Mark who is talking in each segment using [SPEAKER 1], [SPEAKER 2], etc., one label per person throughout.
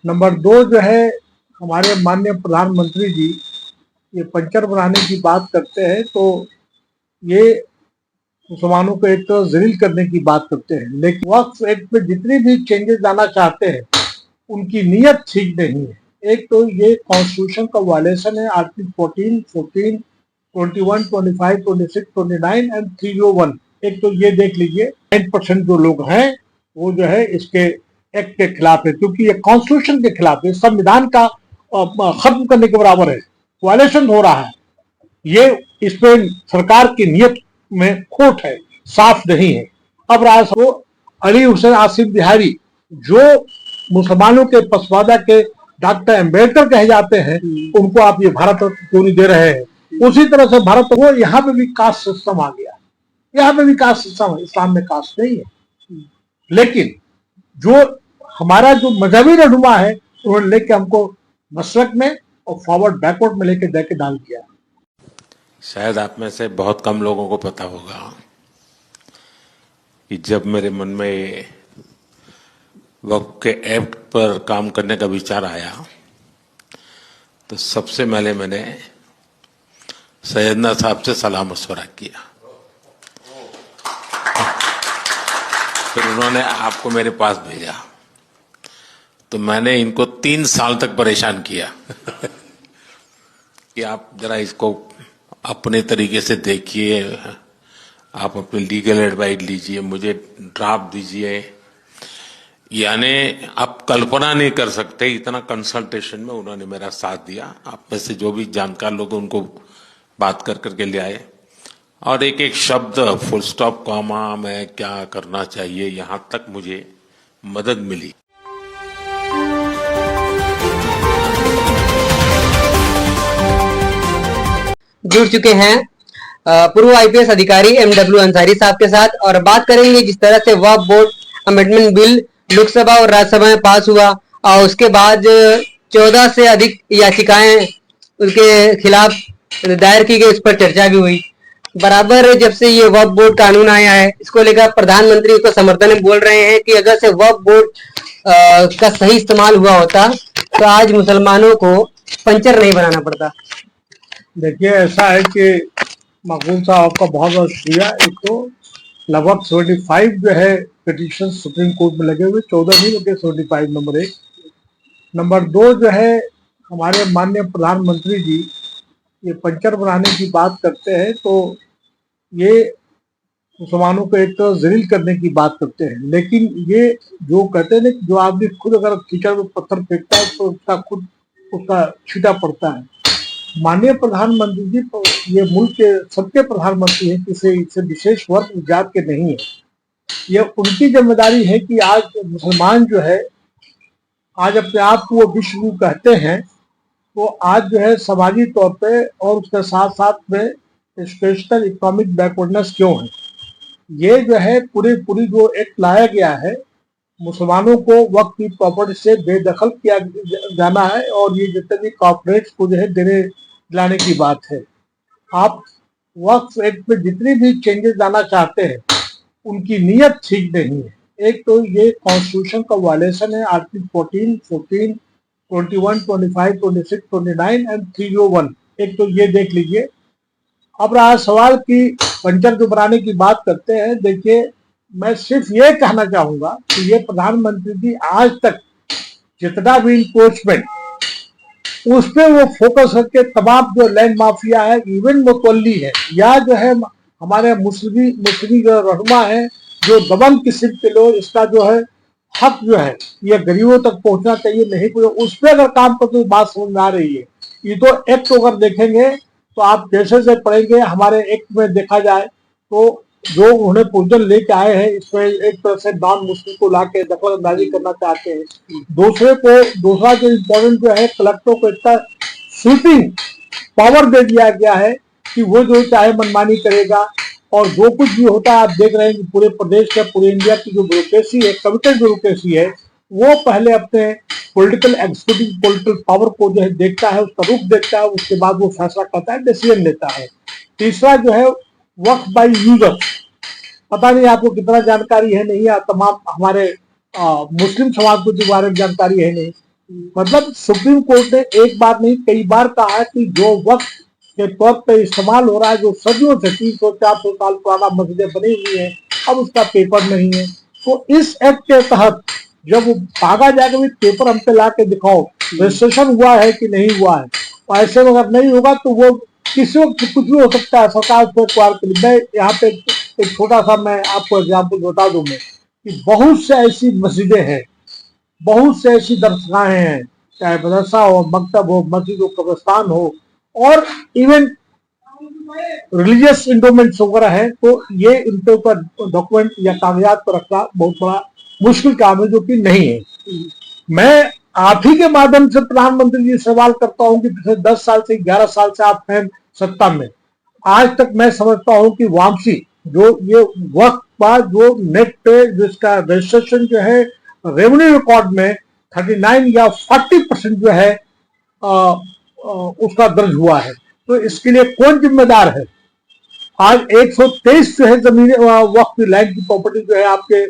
[SPEAKER 1] Number दो जो है, हमारे माननीय प्रधानमंत्री जी ये पंचर बनाने की बात करते हैं तो ये मुसलमानों को एक तो जलील करने की बात करते हैं, लेकिन वक्फ एक्ट में जितनी भी चेंजेस लाना चाहते हैं उनकी नीयत ठीक नहीं है। एक तो ये कॉन्स्टिट्यूशन का वायलेशन है, आर्टिकल 14, 14, 21, 25, 26, 29 एंड 301। एक तो ये देख लीजिए 9% जो लोग हैं वो जो है इसके एक्ट के खिलाफ है, क्योंकि ये कॉन्स्टिट्यूशन के खिलाफ है, संविधान का खत्म करने के बराबर है, वायलेशन हो रहा है। ये इसमें सरकार की नीयत में खोट है, साफ नहीं है। अब राष्ट्र अली हुसैन आसिफ बिहारी जो मुसलमानों के पसवादा के डॉक्टर अम्बेडकर कहे जाते हैं, उनको आप ये भारत रत्न क्यों नहीं दे रहे हैं। उसी तरह से भारत वो यहाँ पे भी कास्ट सिस्टम आ गया, यहाँ पे भी कास्ट सिस्टम है, इस्लाम में कास्ट नहीं है। लेकिन जो हमारा जो मजहबी रहनुमा है उन्होंने लेके हमको मसलक में और फॉरवर्ड बैकवर्ड में लेके देके डाल दिया।
[SPEAKER 2] शायद आप में से बहुत कम लोगों को पता होगा कि जब मेरे मन में वक्फ के एक्ट पर काम करने का विचार आया तो सबसे पहले मैंने सैयदना साहब से सलाह मशवरा किया। फिर उन्होंने आपको मेरे पास भेजा तो मैंने इनको 3 साल तक परेशान किया कि आप जरा इसको अपने तरीके से देखिए, आप अपने लीगल एडवाइस लीजिए, मुझे ड्राफ्ट दीजिए। यानी आप कल्पना नहीं कर सकते इतना कंसल्टेशन में उन्होंने मेरा साथ दिया। आप में से जो भी जानकार लोग उनको बात कर करके ले आए और एक एक शब्द फुल स्टॉप कॉमा में क्या करना चाहिए यहां तक मुझे मदद मिली।
[SPEAKER 3] जुड़ चुके हैं पूर्व आईपीएस अधिकारी एमडब्ल्यू अंसारी साहब के साथ और बात करेंगे जिस तरह से वक्फ बोर्ड अमेंडमेंट बिल लोकसभा और राज्यसभा में पास हुआ और उसके बाद 14 से अधिक याचिकाएं उसके खिलाफ दायर की गई, उस पर चर्चा भी हुई। बराबर जब से ये वक्फ बोर्ड कानून आया है इसको लेकर प्रधानमंत्री उसको समर्थन में बोल रहे हैं कि अगर से वक्फ बोर्ड का सही इस्तेमाल हुआ होता तो आज मुसलमानों को पंचर नहीं बनाना पड़ता।
[SPEAKER 1] देखिए ऐसा है कि मकबूल साहब आपका बहुत बहुत शुक्रिया। एक तो लगभग 75 जो है पिटीशन सुप्रीम कोर्ट में लगे हुए, 14 नहीं लगे, 75 नंबर 1। नंबर 2 जो है, हमारे माननीय प्रधानमंत्री जी ये पंचर बनाने की बात करते हैं तो ये मुसलमानों को एक तो जलील करने की बात करते हैं, लेकिन ये जो कहते हैं ना, जो आदमी खुद अगर कीचड़ में पत्थर फेंकता है तो उसका खुद उसका छींटा पड़ता है। माननीय प्रधानमंत्री जी ये मुल्क के सबके प्रधानमंत्री हैं, किसी विशेष वर्ग जात के नहीं है। ये उनकी जिम्मेदारी है कि आज मुसलमान जो है आज अपने आप को वो विश्व गुरु कहते हैं, तो आज जो है समाजी तौर पे और उसके साथ साथ में एजुकेशनल इकोनॉमिक बैकवर्डनेस क्यों है। ये जो है पूरी जो एक्ट लाया गया है मुसलमानों को वक्त की प्रॉपर्टी से बेदखल किया जाना है और ये जितने भी कॉर्पोरेट्स को जो है देने दिलाने की बात है। आप वक्फ एक्ट में जितनी भी चेंजेस लाना चाहते हैं उनकी नीयत ठीक नहीं है। एक तो ये कॉन्स्टिट्यूशन का वायलेशन है, आर्टिकल 14, 14, 21, 25, 26, 29 एंड 301। एक तो ये देख लीजिए। अब रहा सवाल की पंचर जो बनाने की बात करते हैं, देखिए मैं सिर्फ ये कहना चाहूंगा कि ये प्रधानमंत्री जी आज तक जितना भी इन्फोर्समेंट उस पर वो फोकस करके तमाम जो लैंड माफिया है, इवन मुतवल्ली है या जो है हमारे मुस्लिम जो रहनुमा है, जो दबंग किस्म के लोग, इसका जो है हक जो है ये गरीबों तक पहुंचना चाहिए, नहीं उस पर अगर काम करते बात समझ में आ रही है। ये तो एक्ट अगर देखेंगे तो आप जैसे से पढ़ेंगे हमारे एक्ट में देखा जाए तो जो उन्हें प्रोविजन लेके आए हैं इसमें एक तरह से नॉन मुस्लिम को ला के दखल अंदाजी करना चाहते हैं। दूसरा जो इम्पोर्टेंट जो है, कलेक्टर को इतना स्वीपिंग पावर दे दिया गया है कि वो जो चाहे मनमानी करेगा और जो कुछ भी होता है आप देख रहे हैं कि पूरे प्रदेश का, पूरे इंडिया की जो ब्यूरोक्रेसी है, कमिटेड ब्यूरोक्रेसी है, वो पहले अपने पॉलिटिकल एग्जीक्यूटिव पॉलिटिकल पावर को जो है देखता है, उसका रुख देखता है, उसके बाद वो फैसला करता है, डिसीजन लेता है। तीसरा जो है वक्फ बाय यूजर, पता नहीं आपको कितना जानकारी है नहीं, तमाम हमारे मुस्लिम समाज को के बारे में जानकारी है नहीं, मतलब सुप्रीम कोर्ट ने एक बार नहीं कई बार कहा है कि जो वक्त के तौर पे इस्तेमाल हो रहा है, जो सदियों से 300-400 साल पुराना मस्जिदें बनी हुई है, अब उसका पेपर नहीं है। तो इस एक्ट के तहत जब भागा जाएगा भी पेपर हम पे ला के दिखाओ, रजिस्ट्रेशन हुआ है कि नहीं हुआ है, और ऐसे अगर नहीं होगा तो वो किसी वक्त कुछ भी हो सकता है। सरकार उसको एक्वायर कर। मैं यहाँ पे एक छोटा सा मैं आपको एग्जाम्पल बता दूं मैं कि बहुत से ऐसी मस्जिदें हैं, बहुत से ऐसी दरगाहें हैं, चाहे मदरसा हो, मकतब हो, मस्जिद हो, कब्रिस्तान हो, और इवन रिलीजियस इंडोमेंट्स वगैरह है, तो ये इनके ऊपर डॉक्यूमेंट या कागजात पर रखना बहुत बड़ा मुश्किल काम है, जो कि नहीं है। मैं आप ही के माध्यम से प्रधानमंत्री जी से सवाल करता हूं कि पिछले 10 साल से 11 साल से आप हैं सत्ता में, आज तक मैं समझता हूं कि वापसी जो ये वक्त बाद जो नेट पे जिसका रजिस्ट्रेशन जो है रेवेन्यू रिकॉर्ड में 39 या 40% जो है उसका दर्ज हुआ है, तो इसके लिए कौन जिम्मेदार है? आज 123 जो है जमीन वक्त लैंड की प्रॉपर्टी जो है आपके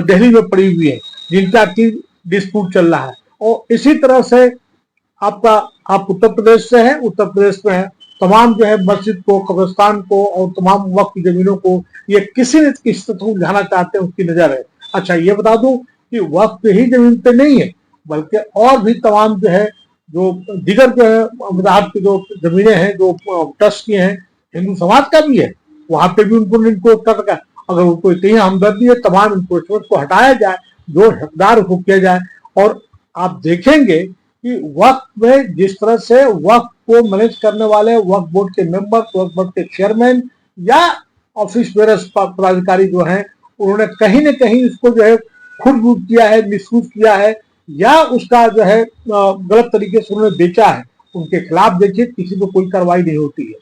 [SPEAKER 1] दिल्ली में पड़ी हुई है, जिनका की डिस्प्यूट चल रहा है। और इसी तरह से आपका आप उत्तर प्रदेश से हैं, उत्तर प्रदेश में है तमाम जो है मस्जिद को, कब्रिस्तान को और तमाम वक्त की जमीनों को ये किसी न किसी तरह उलझाना चाहते हैं, उसकी नजर है। अच्छा ये बता दूं कि वक्त ही जमीन पे नहीं है, बल्कि और भी तमाम जो है जो दिगर जो है मज़हब की जो जमीनें हैं, जो ट्रस्ट की हैं, हिंदू समाज का भी है, वहां पे भी उनको कर रखा है। अगर उनको इतनी हमदर्दी है, तमाम इंक्रोचमेंट को हटाया जाए, जो हकदार उसको किया जाए। और आप देखेंगे कि वक्त में जिस तरह से वक्त को मैनेज करने वाले वक्त बोर्ड के मेंबर, वक्त बोर्ड के चेयरमैन या ऑफिस बेरर्स पदाधिकारी जो हैं, उन्होंने कहीं न कहीं इसको जो है खुद यूज किया है, मिसयूज किया है, या उसका जो है गलत तरीके से उन्होंने बेचा है, उनके खिलाफ देखिए किसी को कोई कार्रवाई नहीं होती है।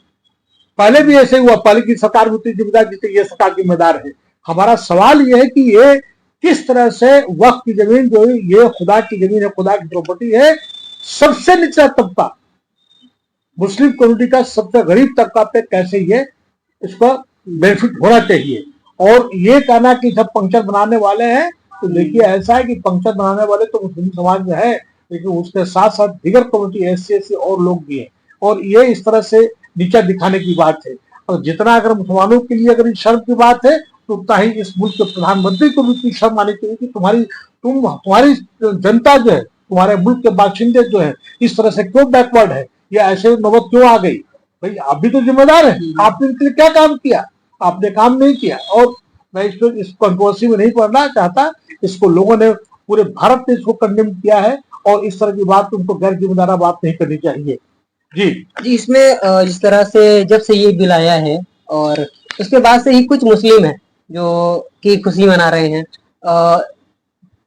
[SPEAKER 1] पहले भी ऐसे हुआ, पहले की सरकार होती जिम्मेदार, जिससे ये सरकार जिम्मेदार है। हमारा सवाल ये है कि ये किस तरह से वक्त की जमीन जो है ये खुदा की जमीन है, खुदा की प्रॉपर्टी है, सबसे निचला तबका मुस्लिम कम्युनिटी का सबसे गरीब तबका पे कैसे ये इसका बेनिफिट होना चाहिए। और ये कहना कि सब पंक्चर बनाने वाले हैं, तो देखिए ऐसा है कि पंक्चर बनाने वाले तो मुस्लिम समाज में है, लेकिन उसके साथ साथ दीगर कम्युनिटी SC और लोग भी हैं, और ये इस तरह से नीचा दिखाने की बात है। और जितना अगर मुसलमानों के लिए अगर शर्म की बात है, तो उतना ही इस मुल्क के प्रधानमंत्री को भी इतनी शर्म आनी चाहिए कि तुम्हारी जनता जो है, तुम्हारे मुल्क के बाशिंदे जो है, इस तरह से क्यों बैकवर्ड है, या ऐसे नौबत क्यों आ गई? भाई आप भी तो जिम्मेदार है, आपने इनके लिए क्या काम किया? आपने काम नहीं किया। और मैं इस कंट्रोवर्सी में नहीं पढ़ना चाहता, इसको लोगों ने पूरे भारत ने इसको कंडेम किया है, और इस तरह की बात उनको गैर जिम्मेदारा बात नहीं करनी चाहिए। जी
[SPEAKER 3] जी, इसमें जिस तरह से जब से ये बिल आया है और उसके बाद से ही कुछ मुस्लिम हैं जो कि खुशी मना रहे हैं,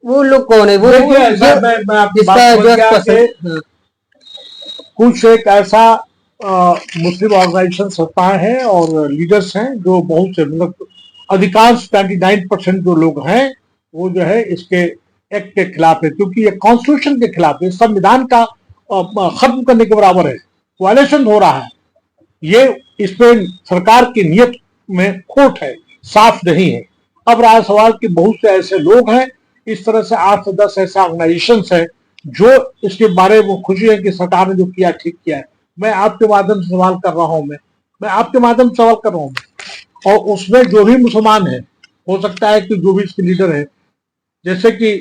[SPEAKER 3] वो लोग कौन है? वो
[SPEAKER 1] मैं आपकी बात समझ गया कि कुछ एक ऐसा मुस्लिम ऑर्गेनाइजेशन संस्थाएं हैं और लीडर्स हैं जो बहुत से मतलब अधिकांश 99% जो लोग हैं वो जो है इसके एक्ट के खिलाफ है, क्योंकि ये कॉन्स्टिट्यूशन के खिलाफ है, संविधान का खत्म करने के बराबर है, वायलेशन हो रहा है। ये इसमें सरकार की नीयत में खोट है, साफ नहीं है। अब रहा सवाल कि बहुत से ऐसे लोग हैं, इस तरह से 8 से 10 ऐसे ऑर्गेनाइजेशन है जो इसके बारे में खुशी है कि सरकार ने जो किया ठीक किया है। मैं आपके माध्यम से सवाल कर रहा हूं, मैं आपके माध्यम से सवाल कर रहा हूं, और उसमें जो भी मुसलमान है, हो सकता है कि जो भी इसके लीडर है, जैसे कि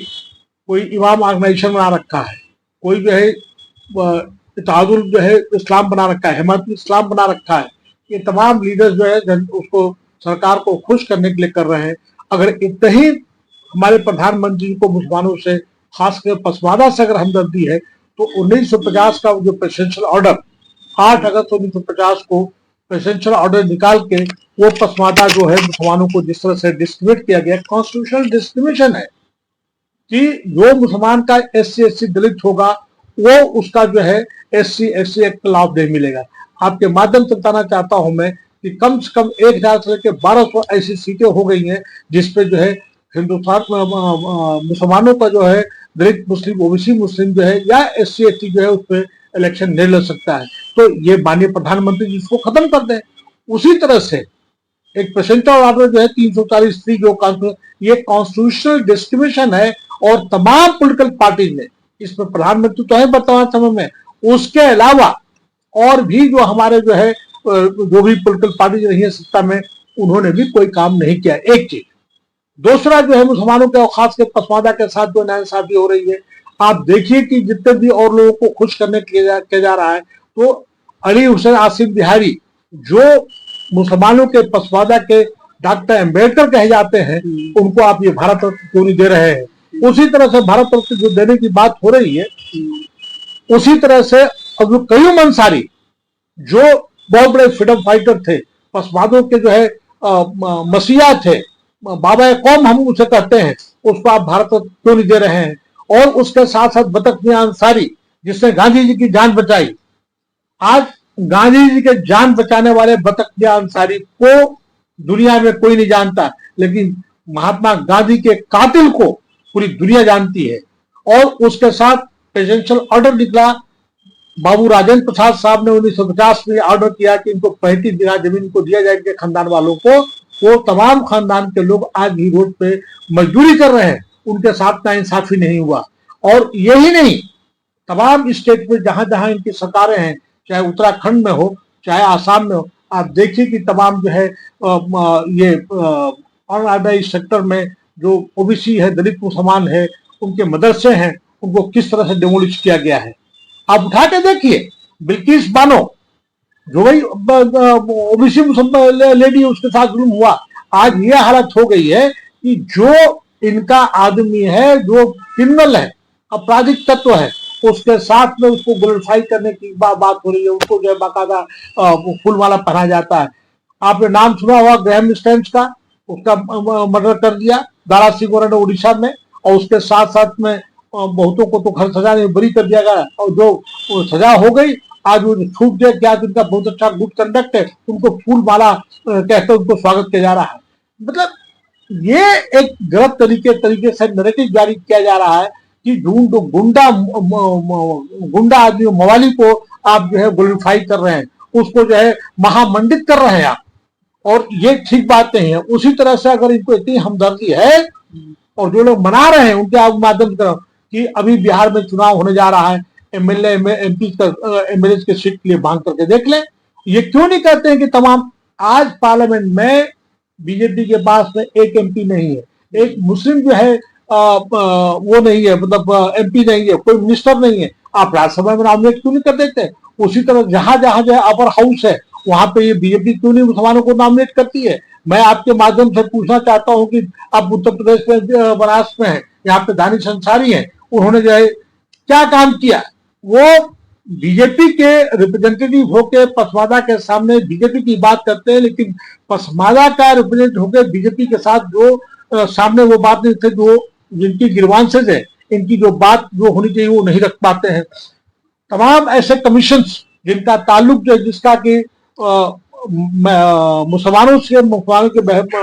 [SPEAKER 1] कोई इमाम ऑर्गेनाइजेशन बना रखा है, कोई जो है इत्तेहादुल जो है इस्लाम बना रखा है, हिमायतुल इस्लाम बना रखा है, ये तमाम लीडर्स जो है उसको सरकार को खुश करने के लिए कर रहे हैं। अगर इतने ही हमारे प्रधानमंत्री को मुसलमानों से, खासकर पसमादा से अगर हमदर्दी है, तो 1950 का जो प्रेसिडेंशियल ऑर्डर 8 अगस्त 1950 को प्रेसिडेंशियल ऑर्डर निकाल के वो पसमादा जो है मुसलमानों को जिस तरह से डिस्क्रिमिनेट किया गया, कॉन्स्टिट्यूशनल डिस्क्रिमिनेशन है कि जो मुसलमान का SC दलित होगा वो उसका जो है SC एक्ट का लाभ नहीं मिलेगा। आपके माध्यम से बताना चाहता हूं मैं कि कम से कम 1000 से लेकर 1200 ऐसी सीटें हो गई हैं जिसपे जो है हिंदुस्तान मुसलमानों का जो है दलित मुस्लिम, OBC मुस्लिम जो है या SC जो है उस पर इलेक्शन नहीं लड़ सकता है। तो ये माननीय प्रधानमंत्री जी इसको खत्म कर दें। उसी तरह से एक प्रेसिडेंशियल ऑर्डर जो है 340 जो ये कॉन्स्टिट्यूशनल डिस्क्रिमिनेशन है, और तमाम पॉलिटिकल पार्टी ने इसमें प्रधानमंत्री तो है वर्तमान समय में, उसके अलावा और भी जो हमारे जो है जो भी पॉलिटिकल पार्टी रही है सत्ता में, उन्होंने भी कोई काम नहीं किया। एक चीज। दूसरा जो है मुसलमानों के और खास के पसमादा के साथ जो नाइंसाफी हो रही है, आप देखिए कि जितने भी और लोगों को खुश करने किया जा रहा है, तो अली हुसैन आसिफ बिहारी जो मुसलमानों के पसमादा के डॉक्टर अम्बेडकर कहे जाते हैं, उनको आप ये भारत रत्न क्यों नहीं दे रहे हैं। उसी तरह से भारत रत्न जो देने की बात हो रही है, उसी तरह से अब कयूम अंसारी जो बहुत बड़े फ्रीडम फाइटर थे, पसमादों के जो है मसीहा थे, बाबा कौम हम उसे कहते हैं, उसको आप भारत रत्न क्यों नहीं दे रहे हैं। और उसके साथ साथ बतक मियां अंसारी जिसने गांधी जी की जान बचाई, आज गांधी जी के जान बचाने वाले बतक मियां अंसारी को दुनिया में कोई नहीं जानता, लेकिन महात्मा गांधी के कातिल को पूरी दुनिया जानती है। और उसके साथ प्रेसिडेंशियल ऑर्डर निकला, बाबू राजेंद्र प्रसाद साहब ने 1950 में ऑर्डर किया कि इनको 35 बीघा जमीन को दिया जाए इनके खानदान वालों को। वो तमाम खानदान के लोग आज भी रोड पे मजदूरी कर रहे हैं, उनके साथ नाइंसाफी नहीं हुआ। और यही नहीं, तमाम स्टेट में जहां जहां इनकी सरकारें हैं, चाहे उत्तराखंड में हो चाहे आसाम में हो, आप देखिए कि तमाम जो है ये अनऑर्गेनाइज्ड सेक्टर में जो ओबीसी है, दलित मुसलमान है, उनके मदरसे हैं, उनको किस तरह से डिमोलिश किया गया है। आप उठा के देखिए, बिल्किस बानो जो भाई ओबीसी लेडी, उसके साथ जुल्म हुआ। आज ये हालत हो गई है कि जो इनका आदमी है, जो क्रिमिनल है, आपराधिक तत्व है, उसके साथ में उसको ग्लोरीफाई करने की बात हो रही है, उसको जो है बाकायदा फूलमाला पहना जाता है। आपने नाम सुना होगा ग्रैहम स्टैंड का, उसका मर्डर कर दिया दारा सिंह ने उड़ीसा में, और उसके साथ साथ में बहुतों को तो घर सजा में बरी कर दिया गया, और जो सजा हो गई आज वो छूट गया कि आज उनका बहुत अच्छा गुड कंडक्ट है, उनको फूल माला कहकर उनको स्वागत किया जा रहा है। मतलब ये एक गलत तरीके से नैरेटिव जारी किया जा रहा है कि गुंडा आदमी मवाली को आप जो है ग्लोरीफाई कर रहे हैं, उसको जो है महामंडित कर रहे हैं आप, और ये ठीक बात नहीं है। उसी तरह से अगर इनको इतनी हमदर्दी है, और जो लोग मना रहे हैं उनके आप माध्यम से कि अभी बिहार में चुनाव होने जा रहा है, एमएलए एमपी एमएलए के सीट के लिए मांग करके देख लें। ये क्यों नहीं कहते हैं कि तमाम आज पार्लियामेंट में बीजेपी के पास में एक एमपी नहीं है, एक मुस्लिम जो है वो नहीं है, मतलब एमपी नहीं है, कोई मिनिस्टर नहीं है, आप राज्यसभा में नॉमिनेट क्यों नहीं कर देते। उसी तरह जहां जहां जो है अपर हाउस है, वहां पे ये बीजेपी क्यों नहीं मुसलमानों को नॉमिनेट करती है। मैं आपके माध्यम से पूछना चाहता हूं कि आप उत्तर प्रदेश में महाराष्ट्र में है, यहाँ पे दानिश अंसारी है, उन्होंने जो है क्या काम किया। वो बीजेपी के रिप्रेजेंटेटिव होकर पसमादा के सामने बीजेपी की बात करते हैं, लेकिन पसमादा का रिप्रेजेंट होकर बीजेपी के साथ जो सामने वो बात नहीं थे, जो जिनकी ग्रीवांसेस है, इनकी जो बात जो होनी चाहिए वो नहीं रख पाते हैं। तमाम ऐसे कमीशन जिनका ताल्लुक जो जिसका कि मुसलमानों के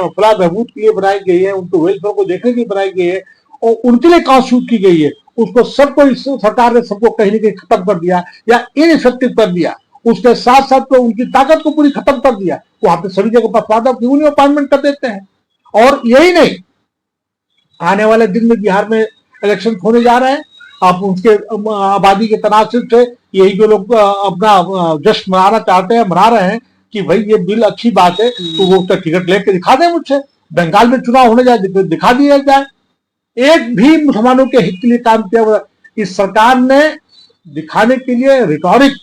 [SPEAKER 1] फलाह बहबूद के लिए बनाई गई है, उनको वेलफेयर को देखने के लिए बनाई गई है, और उनके लिए कॉन्स्टिट्यूट की गई है, उसको सबको इस सरकार ने सबको कहीं ना कहीं खत्म कर दिया या इनइफेक्टिव कर दिया। उसके साथ साथ तो उनकी ताकत को पूरी खत्म कर दिया। वहां पे सभी जगह पसमादा क्यों नहीं अपॉइंटमेंट कर देते हैं। और यही नहीं, आने वाले दिन में बिहार में इलेक्शन होने जा रहे हैं, आप उसके आबादी के तनासब से यही जो लोग अपना जश्न मनाना चाहते हैं, मना रहे हैं कि भाई ये बिल अच्छी बात है, तो वो उसका टिकट लेके दिखा दें मुझसे, बंगाल में चुनाव होने जाए दिखा दिया जाए। एक भी मुसलमानों के हित के लिए काम किया हुआ इस सरकार ने दिखाने के लिए रिटॉरिक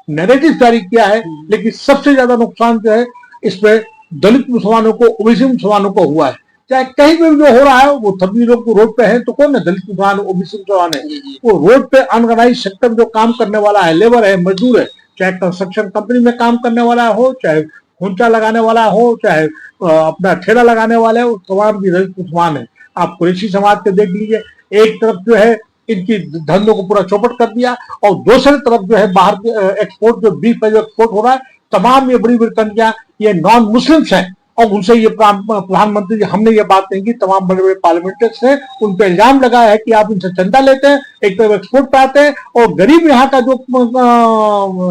[SPEAKER 1] नैरेटिव जारी किया है, लेकिन सबसे ज्यादा नुकसान जो है इस पे दलित मुसलमानों को, ओबीसी मुसलमानों को हुआ है। चाहे कहीं भी जो हो रहा है, वो सभी लोग रोड पे हैं, तो कौन है दलित मुसलमान, ओबीसी मुसलमान है। वो रोड पे अनऑर्गेनाइज्ड सेक्टर जो काम करने वाला है, लेबर है, मजदूर है, चाहे कंस्ट्रक्शन कंपनी में काम करने वाला हो, चाहे खूंचा लगाने वाला हो, चाहे अपना ठेला लगाने वाले हो, तमाम भी दलित मुसलमान है। आप कुरैशी समाज के देख लीजिए, एक तरफ जो है इनकी धंधों को पूरा चौपट कर दिया, और दूसरी तरफ जो है बाहर एक्सपोर्ट जो बीफ है जो एक्सपोर्ट हो रहा है, तमाम ये बड़ी बड़ी कंट्रियां ये नॉन मुस्लिम्स हैं, और उनसे ये प्रधानमंत्री जी, हमने ये बात नहीं की, तमाम बड़े बड़े पार्लियामेंटर्स हैं, उन पर इल्जाम लगाया है कि आप इनसे चंदा लेते हैं, एक तरफ एक्सपोर्ट पे आते हैं, और गरीब यहाँ का जो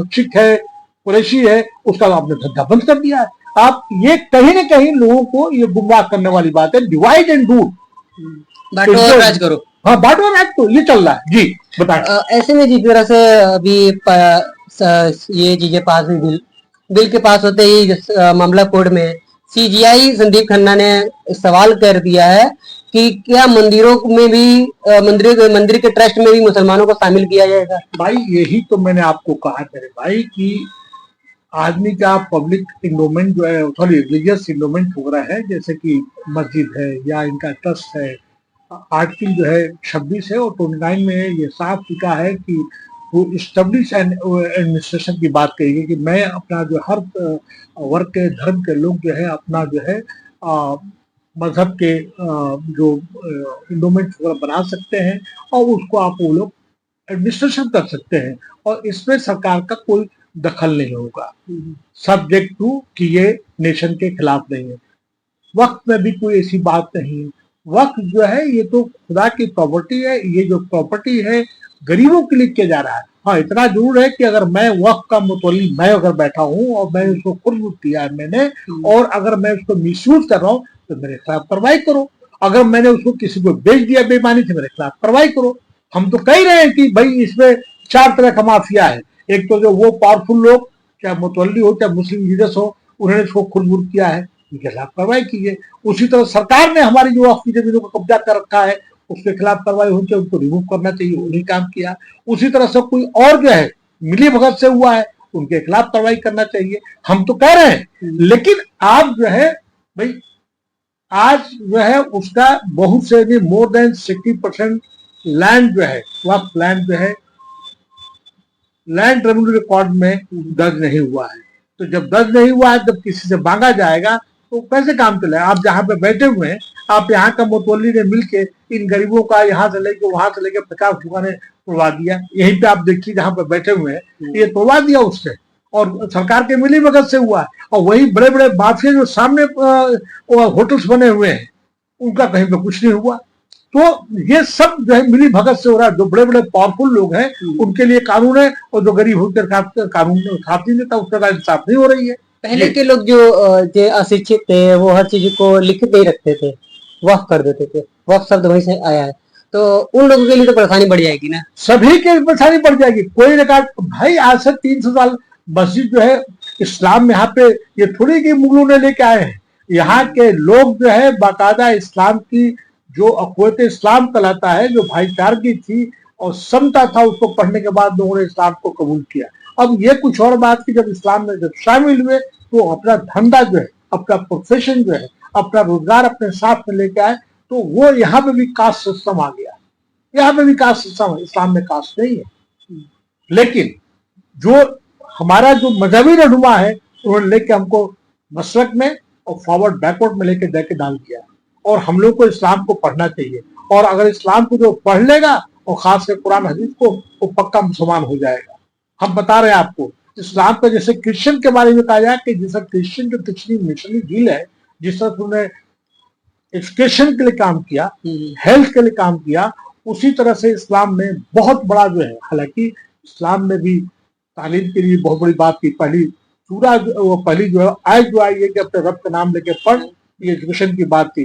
[SPEAKER 1] सिख है, कुरैशी है, उसका आपने धंधा बंद कर दिया है। आप ये कहीं ना कहीं लोगों को ये गुमराह करने वाली बात है। डिवाइड एंड रूल,
[SPEAKER 3] बांटो और राज करो।
[SPEAKER 1] हाँ, बार्डर एक्ट तो ये चल रहा है जी, बताएं।
[SPEAKER 3] ऐसे में जिस तरह से अभी ये चीजें पास हुई, बिल के पास होते ही मामला कोर्ट में सीजीआई संदीप खन्ना ने सवाल कर दिया है कि क्या मंदिरों में भी मंदिर के ट्रस्ट में भी मुसलमानों को शामिल किया जाएगा।
[SPEAKER 1] भाई यही तो मैंने आपको कहा मेरे भाई कि आदमी का पब्लिक इन्वॉल्वमेंट जो है, सॉरी रिलीजियस इन्वॉल्वमेंट हो रहा है, जैसे कि मस्जिद है या इनका ट्रस्ट है। आर्टिकल जो है 26 है और 29 में ये साफ लिखा है कि वो स्टैब्लिश एडमिनिस्ट्रेशन की बात कही गई कि मैं अपना जो हर वर्ग के धर्म के लोग जो है अपना जो है मजहब के जो इंडोमेंट बना सकते हैं और उसको आप वो लोग एडमिनिस्ट्रेशन कर सकते हैं और इसमें सरकार का कोई दखल नहीं होगा, सब्जेक्ट टू कि ये नेशन के खिलाफ नहीं है। वक्त में भी कोई ऐसी बात नहीं है। वक्त जो है ये तो खुदा की प्रॉपर्टी है, ये जो प्रॉपर्टी है गरीबों के लिए किया जा रहा है। हाँ, इतना जरूर है कि अगर मैं वक्त का मुतवल्ली मैं अगर बैठा हूँ और मैं उसको खुद किया है मैंने, और अगर मैं उसको मिसयूज कर रहा हूँ तो मेरे खिलाफ कार्रवाई करो। अगर मैंने उसको किसी को बेच दिया बेईमानी से, मेरे खिलाफ कार्रवाई करो। हम तो कह रहे हैं कि भाई इसमें 4 तरह का माफिया है। एक तो जो वो पावरफुल लोग, चाहे मुतवल्ली हो चाहे मुस्लिम लीडर्स हो, उन्होंने इसको खुद किया है, उनके खिलाफ कार्रवाई कीजिए। उसी तरह सरकार ने हमारी जो वक्फ की जमीनों का कब्जा कर रखा है उसके खिलाफ कार्रवाई होनी चाहिए, उनको रिमूव करना चाहिए, उन्हीं काम किया। उसी तरह से कोई और जो है मिली भगत से हुआ है उनके खिलाफ कार्रवाई करना चाहिए, हम तो कह रहे हैं। लेकिन आप जो है भाई आज जो है उसका बहुत से मोर देन 60% लैंड जो है वक्फ लैंड जो है लैंड रेवेन्यू रिकॉर्ड में दर्ज नहीं हुआ है। तो जब दर्ज नहीं हुआ है, जब किसी से मांगा जाएगा तो कैसे काम चले। आप जहाँ पे बैठे हुए हैं, आप यहाँ का मुतवल्ली ने मिलके इन गरीबों का यहाँ से लेके वहां से लेके 50 दुकानें तोड़वा दिया। यहीं पे आप देखिए जहाँ पे बैठे हुए हैं, ये तोड़वा दिया उससे, और सरकार के मिली भगत से हुआ है। और वही बड़े बड़े माफिया जो सामने होटल्स बने हुए हैं उनका कहीं पे कुछ नहीं हुआ। तो ये सब जो है मिली भगत से हो रहा है। जो बड़े बड़े पावरफुल लोग हैं उनके लिए कानून है, और जो गरीब होकर कानून साथ नहीं देता उसका इंसाफ नहीं हो रही है।
[SPEAKER 3] पहले के लोग जो अशिक्षित थे वो हर चीज को लिख नहीं रखते थे, वक्फ कर देते थे। वक्फ शब्द वहीं से आया है, तो उन लोगों के लिए तो परेशानी बढ़ जाएगी ना।
[SPEAKER 1] सभी के परेशानी बढ़ जाएगी। कोई ने कहा भाई आज से 300 साल मस्जिद जो है इस्लाम में यहाँ पे ये थोड़ी कि मुगलों ने लेके आए हैं। यहाँ के लोग जो है बाकायदा इस्लाम की जो अक़ुवत इस्लाम कहलाता है, जो भाईचारगी थी और समता था, उसको पढ़ने के बाद लोगों ने इस्लाम को कबूल किया। अब ये कुछ और बात की, जब इस्लाम में जब शामिल हुए तो अपना धंधा जो है, अपना प्रोफेशन जो है, अपना रोजगार अपने साथ में लेके आए, तो वो यहाँ पे भी कास्ट सिस्टम आ गया। यहाँ पे भी कास्ट सिस्टम है, इस्लाम में कास्ट नहीं है। लेकिन जो हमारा जो मजहबी रहनुमा है उन्होंने लेके हमको मसलक में और फॉरवर्ड बैकवर्ड में लेके जाके डाल दिया। और हम लोग को इस्लाम को पढ़ना चाहिए, और अगर इस्लाम को जो पढ़ लेगा और खास कर कुरान हदीस को, वो पक्का मुसलमान हो जाएगा। हम बता रहे हैं आपको इस्लाम का, जैसे क्रिश्चियन के बारे में कहा जाए कि जैसा क्रिश्चियन जो पिछली मिशनरी डील है, जिस तरह उन्होंने एजुकेशन के लिए काम किया, हेल्थ के लिए काम किया, उसी तरह से इस्लाम में बहुत बड़ा जो है, हालांकि इस्लाम में भी तालीम के लिए बहुत बड़ी बात की। पहली सूरा वो पहली जो है आयत जो आई है कि अपने रब का नाम लेके पढ़, ये एजुकेशन की बात थी।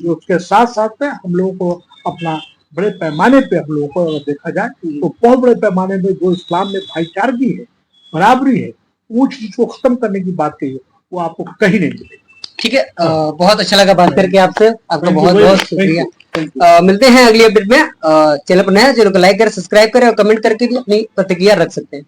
[SPEAKER 1] उसके साथ साथ में हम लोगों को अपना बड़े पैमाने पे हम लोगों को अगर देखा जाए तो बहुत बड़े पैमाने में जो इस्लाम में भाईचारगी है, बराबरी है, ऊंच नीच को खत्म करने की बात कही है, वो आपको कहीं नहीं मिलेगी।
[SPEAKER 3] ठीक है, बहुत अच्छा लगा बात करके आपसे, आपका बहुत बहुत शुक्रिया। मिलते हैं अगली अपडेट में। चैनल पर नया, चैनल को लाइक करें, सब्सक्राइब करें और कमेंट करके भी अपनी प्रतिक्रिया रख सकते हैं।